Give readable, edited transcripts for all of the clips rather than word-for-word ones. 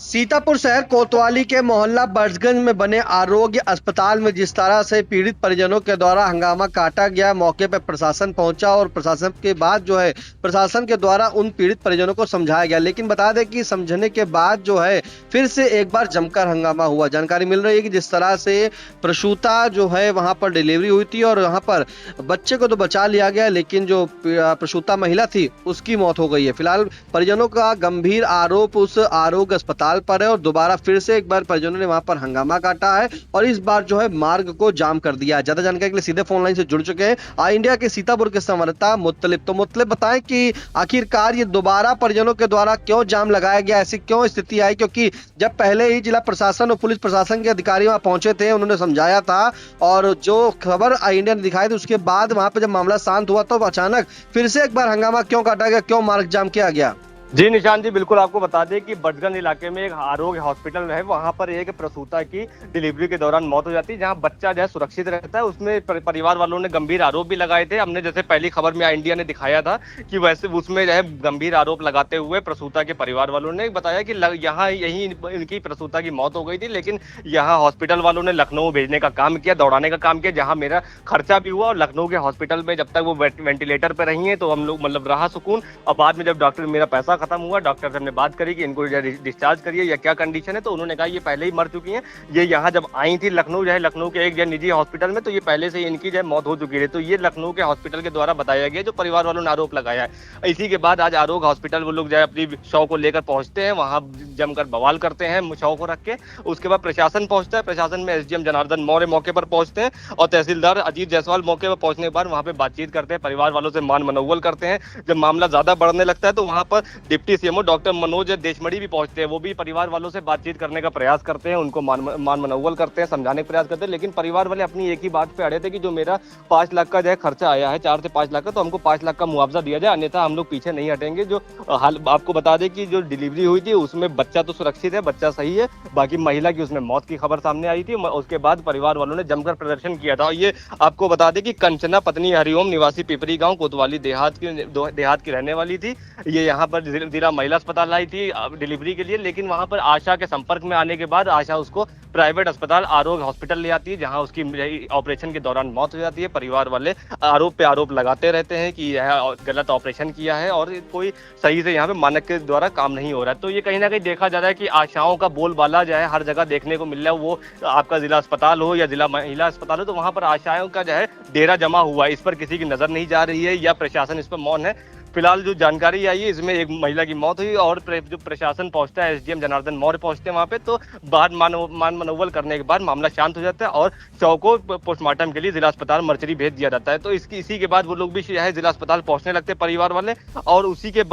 सीतापुर शहर कोतवाली के मोहल्ला बर्जगंज में बने आरोग्य अस्पताल में जिस तरह से पीड़ित परिजनों के द्वारा हंगामा काटा गया, मौके पर प्रशासन पहुंचा और प्रशासन के बाद जो है प्रशासन के द्वारा उन पीड़ित परिजनों को समझाया गया। लेकिन बता दें कि समझने के बाद जो है फिर से एक बार जमकर हंगामा हुआ। जानकारी मिल रही है कि जिस तरह से प्रसूता जो है वहां पर डिलीवरी हुई थी और वहां पर बच्चे को तो बचा लिया गया, लेकिन जो प्रसूता महिला थी उसकी मौत हो गई है। फिलहाल परिजनों का गंभीर आरोप उस आरोग्य अस्पताल पर है और दोबारा फिर से एक बार परिजनों ने वहां पर हंगामा काटा है और इस बार जो है मार्ग को जाम कर दिया है। ज्यादा जानकारी के लिए सीधे फोन लाइन से जुड़ चुके हैं आई इंडिया के सीतापुर के संवाददाता मुत्तलिब। तो मुत्तलिब बताएं कि आखिरकार ये दोबारा परिजनों के द्वारा क्यों जाम लगाया गया, ऐसी क्यों स्थिति आई? क्योंकि जब पहले ही जिला प्रशासन और पुलिस प्रशासन के अधिकारी वहां पहुंचे थे, उन्होंने समझाया था और जो खबर आई इंडिया ने दिखाई थी उसके बाद वहां पर जब मामला शांत हुआ तो अचानक फिर से एक बार हंगामा क्यों काटा गया, क्यों मार्ग जाम किया गया? जी निशान जी, बिल्कुल आपको बता दें कि बर्जगंज इलाके में एक आरोग्य हॉस्पिटल है, वहां पर एक प्रसूता की डिलीवरी के दौरान मौत हो जाती है, जहां बच्चा जो है सुरक्षित रहता है। उसमें परिवार वालों ने गंभीर आरोप भी लगाए थे। हमने जैसे पहली खबर में इंडिया ने दिखाया था कि वैसे उसमें जो है गंभीर आरोप लगाते हुए प्रसूता के परिवार वालों ने बताया कि यहाँ यही इनकी प्रसूता की मौत हो गई थी, लेकिन यहाँ हॉस्पिटल वालों ने लखनऊ भेजने का काम किया, दौड़ाने का काम किया, जहाँ मेरा खर्चा भी हुआ। और लखनऊ के हॉस्पिटल में जब तक वो वेंटिलेटर पर रही है तो हम लोग मतलब रहा सुकून। और बाद में जब डॉक्टर मेरा पैसा खत्म हुआ, डॉक्टर हमने बात करी कि इनको डिस्चार्ज करिए या क्या कंडीशन है, तो उन्होंने कहा ये पहले ही मर चुकी हैं। ये यहाँ जब आई थी लखनऊ जो है लखनऊ के एक निजी हॉस्पिटल में, तो ये पहले से इनकी जो है मौत हो चुकी है। तो ये लखनऊ के हॉस्पिटल के द्वारा बताया गया, जो परिवार वालों ने आरोप लगाया है। इसी के बाद आज आरोग्य हॉस्पिटल वो लोग जो है अपनी शव को लेकर पहुंचते हैं, वहां जमकर बवाल करते हैं शव को रख के। उसके बाद प्रशासन पहुंचता है, प्रशासन में एसडीएम जनार्दन मौर्य मौके पर पहुंचते हैं और तहसीलदार अजीत जायसवाल मौके पर पहुंचने के बाद वहां पे बातचीत करते हैं, परिवार वालों से मान मनोवल करते हैं। जब मामला ज्यादा बढ़ने लगता है तो वहां पर डिप्टी सीएमओ डॉक्टर मनोज देशमढ़ी भी पहुंचते हैं, वो भी परिवार वालों से बातचीत करने का प्रयास करते हैं, उनको मान मनोवल करते हैं, समझाने का प्रयास करते हैं। लेकिन परिवार वाले अपनी एक ही बात पे अड़े थे कि जो मेरा 5 लाख का जो है खर्चा आया है, 4 से 5 लाख का, तो हमको 5 लाख का मुआवजा दिया जाए, अन्यथा हम लोग पीछे नहीं हटेंगे। जो हाल आपको बता दें कि जो डिलीवरी हुई थी उसमें बच्चा तो सुरक्षित है, बच्चा सही है, बाकी महिला की उसमें मौत की खबर सामने आई थी। उसके बाद परिवार वालों ने जमकर प्रदर्शन किया था। और ये आपको बता दें कि कंचना पत्नी हरिओम निवासी पिपरी गांव कोतवाली देहात की रहने वाली थी। ये यहाँ पर जिला महिला अस्पताल आई थी डिलीवरी के लिए, लेकिन वहां पर आशा के संपर्क में आने के बाद आशा उसको प्राइवेट अस्पताल आरोग्य हॉस्पिटल ले आती है, जहां उसकी ऑपरेशन के दौरान मौत हो जाती है। परिवार वाले आरोप पे आरोप लगाते रहते हैं कि यह गलत ऑपरेशन किया है और कोई सही से यहाँ पे मानक के द्वारा काम नहीं हो रहा है। तो ये कहीं ना कहीं देखा जा रहा है कि आशाओं का बोलबाला जो है हर जगह देखने को मिल रहा है। वो आपका जिला अस्पताल हो या जिला महिला अस्पताल हो, तो वहां पर आशाओं का जो है डेरा जमा हुआ है। इस पर किसी की नजर नहीं जा रही है या प्रशासन इस पर मौन है। फिलहाल जो जानकारी आई है इसमें एक महिला की मौत हुई और जो प्रशासन पहुंचता है, एसडीएम जनार्दन मौर्य पहुंचते हैं वहां पे, तो बाद मान मनोवल करने के बाद मामला शांत हो जाता है और शव को पोस्टमार्टम के लिए जिला अस्पताल मर्चरी भेज दिया जाता है। तो इसी के बाद वो लोग भी है जिला अस्पताल पहुंचने लगते हैं परिवार वाले। और उसी के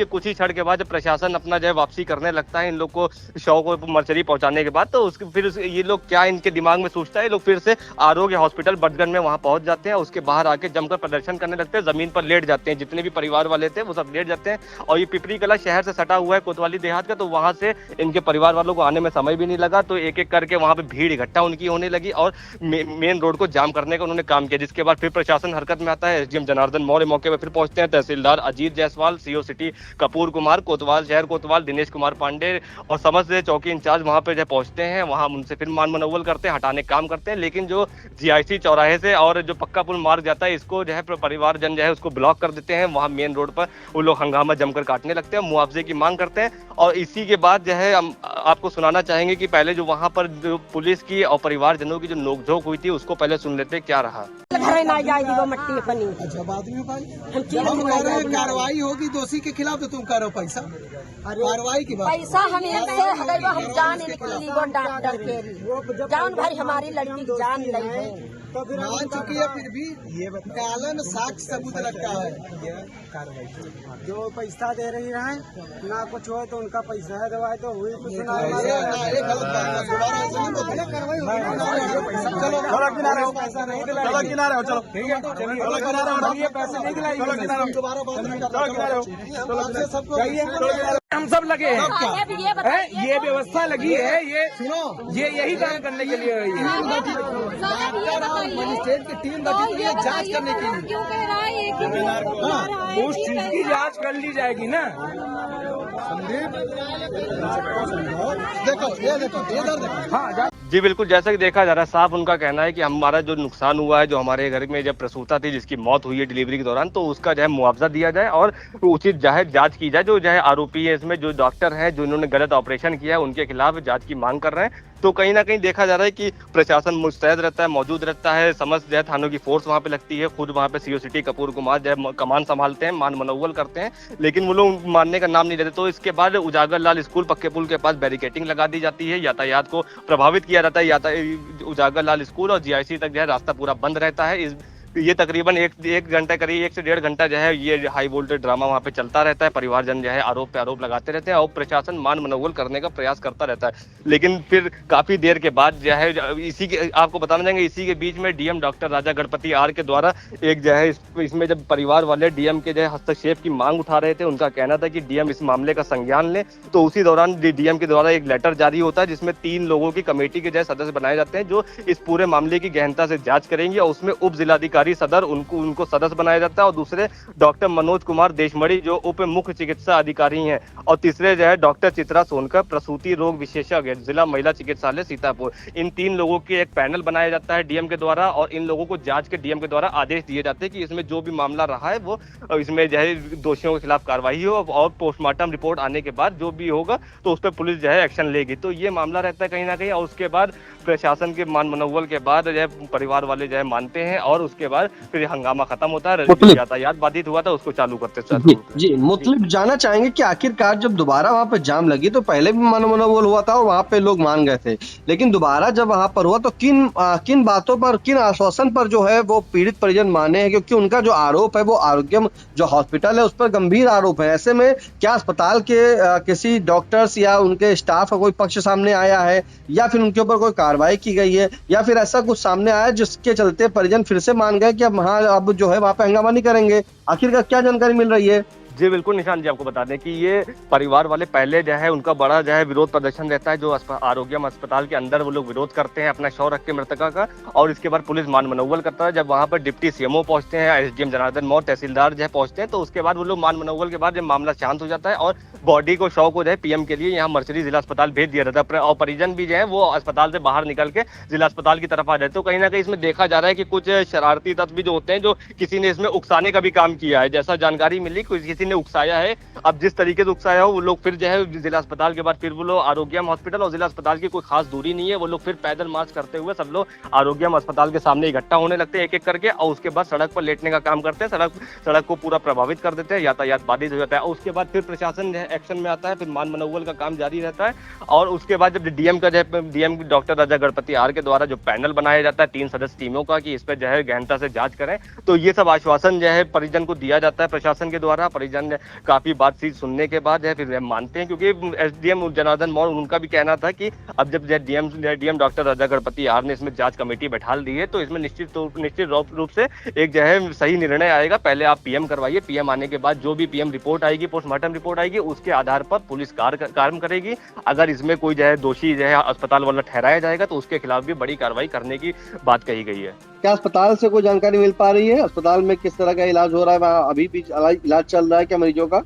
कुछ ही क्षण के बाद जब प्रशासन अपना जो है वापसी करने लगता है इन लोग को शव को मर्चरी पहुंचाने के बाद, तो फिर ये लोग क्या इनके दिमाग में सोचता है, लोग फिर से आरोग्य हॉस्पिटल बर्जगंज में वहां पहुंच जाते हैं। उसके बाहर आके जमकर प्रदर्शन करने लगते हैं, जमीन पर लेट जाते हैं, जितने भी परिवार वाले थे वो सब लेट जाते हैं। और ये पिपरी कला शहर से सटा हुआ है कोतवाली देहात का, तो वहां से इनके परिवार वालों को आने में समय भी नहीं लगा। तो एक एक करके वहां पे भीड़ इकट्ठा उनकी होने लगी और मेन रोड को जाम करने का उन्होंने काम किया। जिसके बाद फिर प्रशासन हरकत में आता है, एसडीएम जनार्दन मौर्य मौके पर फिर पहुंचते हैं, तहसीलदार अजीत जायसवाल, सीओ सिटी कपूर कुमार, कोतवाल शहर कोतवाल दिनेश कुमार पांडे और समस्त चौकी इंचार्ज वहां पे पहुंचते हैं। वहां उनसे फिर मान मनोवल करते हैं, हटाने काम करते हैं। लेकिन जो जीआईसी चौराहे से और जो पक्का पुल मार्ग जाता है, इसको जो है परिवारजन जो है उसको ब्लॉक कर देते हैं। वहां मेन रोड पर वो लोग हंगामा जमकर काटने लगते हैं, मुआवजे की मांग करते हैं। और इसी के बाद जो है हम आपको सुनाना चाहेंगे कि पहले जो वहां पर जो पुलिस की और परिवारजनों की जो नोकझोंक हुई थी उसको पहले सुन लेते क्या रहा। अच्छा, बाद में हम कह रहे हैं कार्रवाई होगी दोषी के खिलाफ, तो तुम करो पैसा कार्रवाई की बात। पैसा हम जान जान भाई हमारी लड़की की जान नहीं है मान चुकी है, फिर भी ये कालन साक्ष्य सबूत रखता है। जो पैसा दे रही है ना कुछ हो तो उनका पैसा है, दवाई तो हुई कुछ ना चलो किनारे हो, पैसा नहीं दिलाए, चलो किनारे हो, चलो ठीक है, चलो किनारे हो, पैसे नहीं दिलाएंगे, दोबारा बात नहीं करना, चलो किनारे हो, सबको हम सब लगे हैं। सब क्या? अब ये बताइए ये व्यवस्था लगी है, सुनो, ये यही काम करने के लिए है। डॉक्टर और मजिस्ट्रेट की टीम गठित हुई है जांच करने के लिए। क्यों कह रहा है कि उस चीज की जांच कर ली जाएगी ना। देखो ये देखो इधर देखो। हाँ जी बिल्कुल, जैसा कि देखा जा रहा है, साफ उनका कहना है कि हमारा जो नुकसान हुआ है, जो हमारे घर में जब प्रसूता थी जिसकी मौत हुई है डिलीवरी के दौरान, तो उसका जो है मुआवजा दिया जाए और उचित जो है जांच की जाए। जो है आरोपी है इसमें, जो डॉक्टर हैं जो इन्होंने गलत ऑपरेशन किया है, उनके खिलाफ जांच की मांग कर रहे हैं। तो कहीं ना कहीं देखा जा रहा है कि प्रशासन मुस्तैद रहता है, मौजूद रहता है, समस्त जो है थानों की फोर्स वहाँ पे लगती है, खुद वहाँ पे सीओ सिटी कपूर कुमार जो है कमान संभालते हैं, मान मनोवल करते हैं, लेकिन वो लोग मानने का नाम नहीं लेते। तो इसके बाद उजागर लाल स्कूल पक्के पुल के पास बैरिकेटिंग लगा दी जाती है, यातायात को प्रभावित किया जाता है। उजागर लाल स्कूल और जीआईसी तक जो है रास्ता पूरा बंद रहता है। ये तकरीबन एक घंटा करीब 1 से 1.5 घंटा जो है ये हाई वोल्टेज ड्रामा वहाँ पे चलता रहता है। परिवारजन जो है आरोप पे आरोप लगाते रहते हैं और प्रशासन मान मनोवल करने का प्रयास करता रहता है, लेकिन फिर काफी देर के बाद जो है इसी के आपको बताना चाहेंगे, इसी के बीच में DM doctor Raja Ganapathy R के द्वारा एक जो है इसमें जब परिवार वाले डीएम के जो है हस्तक्षेप की मांग उठा रहे थे, उनका कहना था कि डीएम इस मामले का संज्ञान ले। तो उसी दौरान डीएम के द्वारा एक लेटर जारी होता है जिसमें 3 लोगों की कमेटी के जो सदस्य बनाए जाते हैं जो इस पूरे मामले की गहनता से जांच करेंगे, और उसमें उप जिलाधिकारी सदर उनको सदस्य बनाया जाता है, और दूसरे डॉक्टर मनोज कुमार देशमड़ी जो उप मुख्य चिकित्सा अधिकारी हैं, और तीसरे जो है डॉक्टर चित्रा सोनकर प्रसूति रोग विशेषज्ञ जिला महिला चिकित्सालय सीतापुर। इन 3 लोगों के एक पैनल बनाया जाता है डीएम के द्वारा, और इन लोगों को जांच के डीएम के द्वारा आदेश दिए जाते हैं कि इसमें जो भी मामला रहा है वो इसमें जो है दोषियों के खिलाफ कार्रवाई हो, और पोस्टमार्टम रिपोर्ट आने के बाद जो भी होगा तो उस पर पुलिस जो है एक्शन लेगी। तो ये मामला रहता है कहीं ना कहीं, और उसके बाद प्रशासन के मान मनोवल के बाद जो है परिवार वाले जो है मानते हैं, और उसके बाद फिर हंगामा खत्म होता है। यातायात बाधित हुआ था उसको चालू करते जी मतलब जानना चाहेंगे कि आखिरकार जब दोबारा वहाँ पे जाम लगी तो पहले भी मनोवल हुआ था और वहाँ पे लोग मान गए थे, लेकिन दोबारा जब वहाँ पर हुआ तो किन बातों पर, किन आश्वासन पर जो है वो पीड़ित परिजन माने हैं? क्योंकि उनका जो आरोप है वो आरोग्यम जो हॉस्पिटल है उस पर गंभीर आरोप है। ऐसे में क्या अस्पताल के किसी डॉक्टर्स या उनके स्टाफ का कोई पक्ष सामने आया है, या फिर उनके ऊपर कोई कार्रवाई की गई है, या फिर ऐसा कुछ सामने आया जिसके चलते परिजन फिर से मान गए कि अब जो है वहाँ पे हंगामा नहीं करेंगे? आखिरकार क्या जानकारी मिल रही है? जी बिल्कुल निशान जी, आपको बता दें कि ये परिवार वाले पहले जो है उनका बड़ा जो है विरोध प्रदर्शन रहता है, जो आरोग्यम अस्पताल के अंदर वो लोग विरोध करते हैं अपना शव रख के मृतका का, और इसके बाद पुलिस मान मनोवल करता है। जब वहाँ पर डिप्टी सीएमओ पहुंचते हैं, एसडीएम जनार्दन मौर्य, तहसीलदार जो है पहुंचते हैं, तो उसके बाद वो लोग मान मनोवल के बाद जब मामला शांत हो जाता है और बॉडी को, शव को जो है पीएम के लिए यहाँ मर्चरी जिला अस्पताल भेज दिया जाता है, और परिजन भी जो है वो अस्पताल से बाहर निकल के जिला अस्पताल की तरफ आ जाते। तो कहीं ना कहीं इसमें देखा जा रहा है कि कुछ शरारती तत्व भी जो होते हैं, जो किसी ने इसमें उकसाने का भी काम किया है, जैसा जानकारी मिली किसी ने उकसाया है। अब जिस तरीके से उकसाया हो वो लोग फिर जो है जिला अस्पताल के बाद फिर वो लोग आरोग्यम हॉस्पिटल, और जिला अस्पताल की कोई खास दूरी नहीं है, वो लोग फिर पैदल मार्च करते हुए सब लोग आरोग्यम अस्पताल के सामने इकट्ठा होने लगते हैं एक एक करके, और उसके बाद सड़क पर लेटने का काम करते हैं, सड़क को पूरा प्रभावित कर देते हैं, यातायात बाधित हो जाता है, और उसके बाद फिर प्रशासन एक्शन में आता है, फिर मान मनोवल का काम जारी रहता है। और उसके बाद जब DM doctor Raja Ganapathy R के द्वारा जो पैनल बनाया जाता है 3 सदस्य टीमों का कि इस पर जो है गहनता से जांच करें, तो ये सब आश्वासन जो है परिजन को दिया जाता है प्रशासन के द्वारा। परिजन काफी बातचीत सुनने के बाद है फिर मानते हैं, क्योंकि एसडीएम जनार्दन मौर्य उनका भी कहना था कि अब जब DM doctor Raja Ganapathy R ने इसमें जांच कमेटी बैठा दी है तो इसमें निश्चित रूप से एक जो है सही निर्णय आएगा। पहले आप पीएम करवाइए, पीएम आने के बाद जो भी पीएम रिपोर्ट आएगी, पोस्टमार्टम रिपोर्ट आएगी, उसके आधार पर पुलिस कार्य करेगी। अगर इसमें कोई जो है दोषी जो है अस्पताल वाला ठहराया जाएगा तो उसके खिलाफ भी बड़ी कार्रवाई करने की बात कही गई है। क्या अस्पताल से कोई जानकारी मिल पा रही है? अस्पताल में किस तरह का इलाज हो रहा है? वहाँ अभी भी इलाज चल रहा है क्या मरीजों का?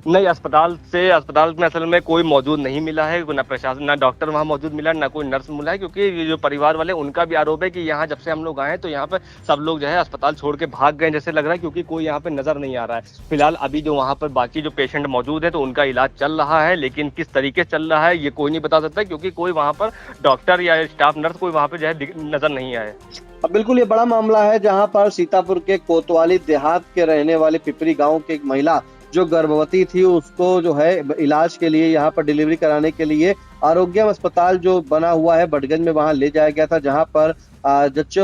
नहीं, अस्पताल में असल में कोई मौजूद नहीं मिला है, ना प्रशासन, ना डॉक्टर वहाँ मौजूद मिला, ना कोई नर्स मिला है, क्योंकि जो परिवार वाले उनका भी आरोप है कि यहाँ जब से हम लोग आए तो यहाँ पे सब लोग जो है अस्पताल छोड़ के भाग गए जैसे लग रहा है, क्योंकि कोई यहाँ पे नजर नहीं आ रहा है। फिलहाल अभी जो वहाँ पर बाकी जो पेशेंट मौजूद है तो उनका इलाज चल रहा है, लेकिन किस तरीके से चल रहा है ये कोई नहीं बता सकता, क्योंकि कोई वहाँ पर डॉक्टर या स्टाफ नर्स कोई वहाँ पे जो है नजर नहीं आए। अब बिल्कुल ये बड़ा मामला है जहाँ पर सीतापुर के कोतवाली देहात के रहने वाले पिपरी गाँव की एक महिला जो गर्भवती थी उसको जो है इलाज के लिए यहाँ पर डिलीवरी कराने के लिए आरोग्यम अस्पताल जो बना हुआ है बडगंज में वहाँ ले जाया गया था, जहाँ पर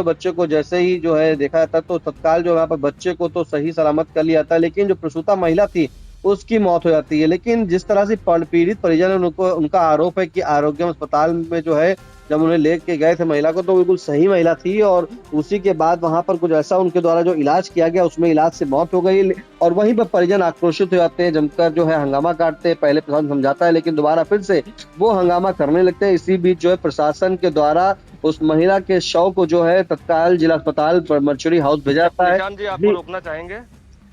बच्चे को जैसे ही जो है देखा जाता तो तत्काल जो यहाँ पर बच्चे को तो सही सलामत कर लिया था, लेकिन जो प्रसूता महिला थी उसकी मौत हो जाती है। लेकिन जिस तरह से पीड़ित परिजन उनका आरोप है कि आरोग्यम अस्पताल में जो है जब उन्हें लेके गए थे महिला को तो बिल्कुल सही महिला थी, और उसी के बाद वहां पर कुछ ऐसा उनके द्वारा जो इलाज किया गया उसमें इलाज से मौत हो गई। और वहीं पर परिजन आक्रोशित हो जाते हैं, जमकर जो है हंगामा काटते हैं। पहले प्रशासन समझाता है लेकिन दोबारा फिर से वो हंगामा करने लगते हैं। इसी बीच जो है प्रशासन के द्वारा उस महिला के शव को जो है तत्काल जिला अस्पताल पर मर्चुरी हाउस भेजा जाता है। निशान जी, आपको रोकना चाहेंगे?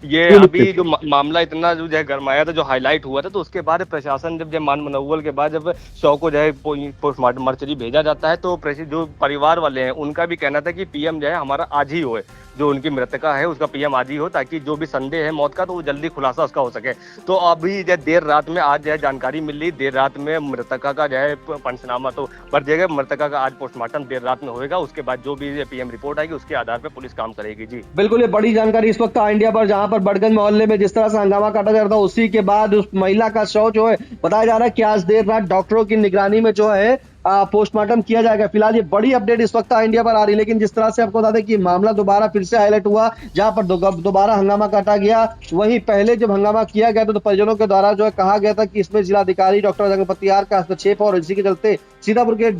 ये अभी जो मामला इतना जो है गरमाया था, जो हाईलाइट हुआ था, तो उसके बाद प्रशासन जब मान मनोवल के बाद जब शव को जो है पोस्टमार्टम मर्चरी भेजा जाता है, तो जो परिवार वाले हैं उनका भी कहना था कि पीएम जो है हमारा आज ही होए, जो उनकी मृतका है उसका पीएम आज ही हो, ताकि जो भी संदेह है मौत का तो वो जल्दी खुलासा उसका हो सके। तो अभी जो देर रात में आज जो है जानकारी मिल रही, देर रात में मृतका का जो है पंचनामा तो बढ़ जाएगा, मृतका का आज पोस्टमार्टम देर रात में होएगा। उसके बाद जो भी पीएम रिपोर्ट आएगी उसके आधार पर पुलिस काम करेगी। जी बिल्कुल, ये बड़ी जानकारी इस वक्त इंडिया पर, जहां पर बड़गंज मोहल्ले में जिस तरह से हंगामा काटा जा रहा था, उसी के बाद उस महिला का शव जो है बताया जा रहा है कि आज देर रात डॉक्टरों की निगरानी में जो है पोस्टमार्टम किया जाएगा। फिलहाल ये बड़ी अपडेट इस वक्त इंडिया पर आ रही है, लेकिन जिस तरह से आपको बता दें कि मामला दोबारा फिर से हाईलाइट हुआ, जहां पर दोबारा हंगामा काटा गया। वहीं पहले जब हंगामा किया गया था तो परिजनों के द्वारा जो है कहा गया था कि इसमें जिलाधिकारी डॉक्टर जगपति आर का हस्तक्षेप, और इसी के चलते सीतापुर के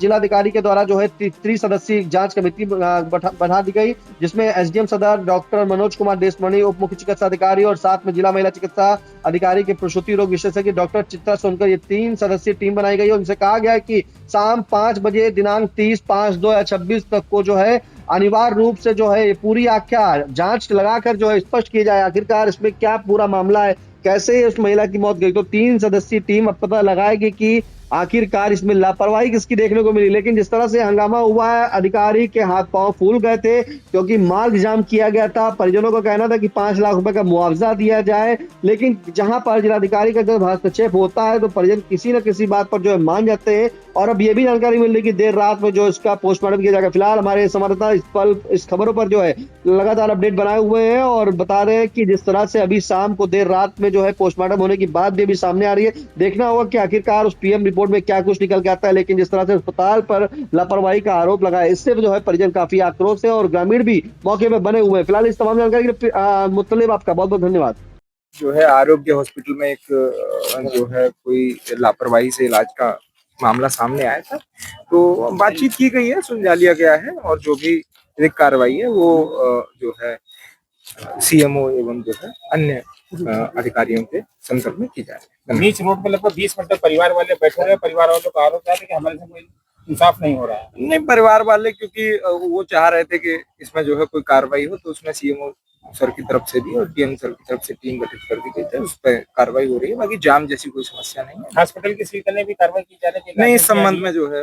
जिलाधिकारी के द्वारा जो है त्रिसदस्यीय जांच कमेटी बढ़ा दी गई, जिसमें एसडीएम सदर डॉक्टर मनोज कुमार देशमणि, उप मुख्य चिकित्सा अधिकारी और साथ में जिला महिला चिकित्सा अधिकारी के प्रसूति रोग विशेषज्ञ डॉक्टर चित्रा सोनकर, ये 3 सदस्यीय टीम बनाई गई। और उनसे कहा गया है कि शाम 5 बजे दिनांक 30/5/2026 तक को जो है अनिवार्य रूप से जो है पूरी आख्या जांच लगाकर जो है स्पष्ट की जाए आखिरकार इसमें क्या पूरा मामला है, कैसे उस महिला की मौत गई। तो 3 सदस्यीय टीम अब पता लगाएगी कि आखिरकार इसमें लापरवाही किसकी देखने को मिली। लेकिन जिस तरह से हंगामा हुआ है, अधिकारी के हाथ पांव फूल गए थे क्योंकि मार्ग जाम किया गया था। परिजनों का कहना था कि 5 लाख रुपए का मुआवजा दिया जाए, लेकिन जहां पर जिलाधिकारी का जब हस्तक्षेप होता है तो परिजन किसी न किसी बात पर जो है मान जाते हैं। और अब ये भी जानकारी मिल रही कि देर रात में जो इसका पोस्टमार्टम किया जाएगा। फिलहाल हमारे संवाददाता इस खबरों पर जो है लगातार अपडेट बनाए हुए हैं और बता रहे हैं कि जिस तरह से अभी शाम को देर रात में जो है पोस्टमार्टम होने की बात भी अभी सामने आ रही है। देखना होगा कि आखिरकार उस पीएम रिपोर्ट में क्या कुछ निकल के आता है। लेकिन जिस तरह से अस्पताल पर लापरवाही का आरोप लगाया, इससे जो है परिजन काफी आक्रोश है और ग्रामीण भी मौके पर बने हुए हैं। फिलहाल इस तमाम जानकारी के लिए मुत्तलिब आपका बहुत बहुत धन्यवाद। जो है आरोग्य हॉस्पिटल में एक जो है कोई लापरवाही से इलाज का मामला सामने आया था, तो बातचीत की गई है, सुलझा लिया गया है और जो भी विधिक कार्रवाई है वो जो है सीएमओ एवं जो है अन्य अधिकारियों के संदर्भ में की जाए। बीच रोड पे लगभग 20 मिनट तक परिवार वाले बैठे रहे। परिवार वालों का आरोप है कि हमारे से कोई इंसाफ नहीं हो रहा है। नहीं, परिवार वाले क्योंकि वो चाह रहे थे कि इसमें जो है कोई कार्रवाई हो, तो उसमें सीएमओ सर की तरफ से भी और डीएम सर की तरफ से टीम गठित कर दी गई थी, उस पर कार्रवाई हो रही है। बाकी जाम जैसी कोई समस्या नहीं है। हॉस्पिटल की सील करने भी कार्रवाई की जा रही है। नहीं, इस संबंध में जो है